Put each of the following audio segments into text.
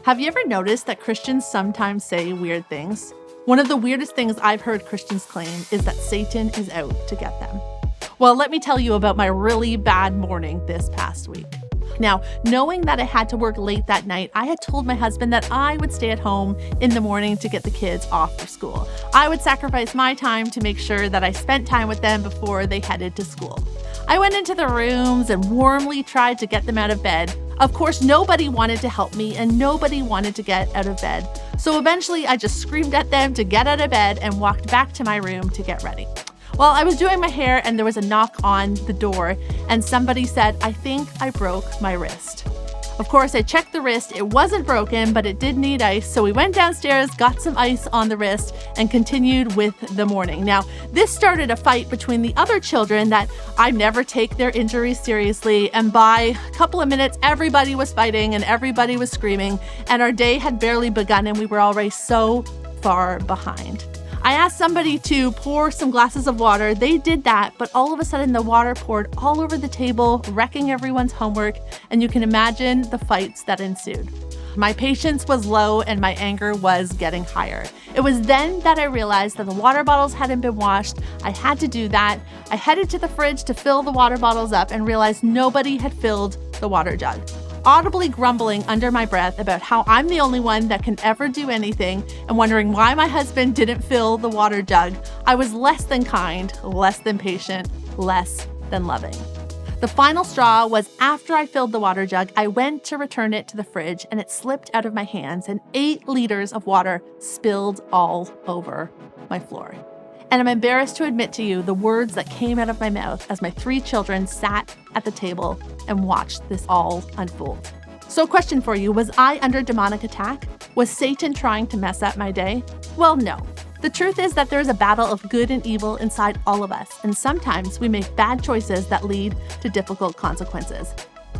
Have you ever noticed that Christians sometimes say weird things? One of the weirdest things I've heard Christians claim is that Satan is out to get them. Well, let me tell you about my really bad morning this past week. Now, knowing that I had to work late that night, I had told my husband that I would stay at home in the morning to get the kids off for school. I would sacrifice my time to make sure that I spent time with them before they headed to school. I went into the rooms and warmly tried to get them out of bed. Of course, nobody wanted to help me and nobody wanted to get out of bed. So eventually I just screamed at them to get out of bed and walked back to my room to get ready. Well, I was doing my hair and there was a knock on the door and somebody said, "I think I broke my wrist." Of course, I checked the wrist. It wasn't broken, but it did need ice. So we went downstairs, got some ice on the wrist, and continued with the morning. Now, this started a fight between the other children that I never take their injuries seriously. And by a couple of minutes, everybody was fighting and everybody was screaming. And our day had barely begun and we were already so far behind. I asked somebody to pour some glasses of water. They did that, but all of a sudden the water poured all over the table, wrecking everyone's homework, and you can imagine the fights that ensued. My patience was low and my anger was getting higher. It was then that I realized that the water bottles hadn't been washed. I had to do that. I headed to the fridge to fill the water bottles up and realized nobody had filled the water jug. Audibly grumbling under my breath about how I'm the only one that can ever do anything and wondering why my husband didn't fill the water jug, I was less than kind, less than patient, less than loving. The final straw was after I filled the water jug, I went to return it to the fridge and it slipped out of my hands and 8 liters of water spilled all over my floor. And I'm embarrassed to admit to you the words that came out of my mouth as my 3 children sat at the table and watched this all unfold. So question for you, was I under demonic attack? Was Satan trying to mess up my day? Well, no. The truth is that there's a battle of good and evil inside all of us, and sometimes we make bad choices that lead to difficult consequences.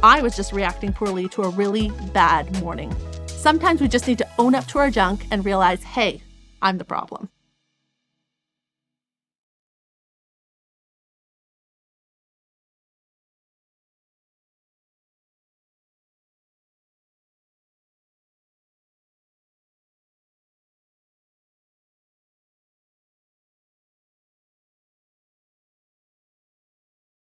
I was just reacting poorly to a really bad morning. Sometimes we just need to own up to our junk and realize, hey, I'm the problem.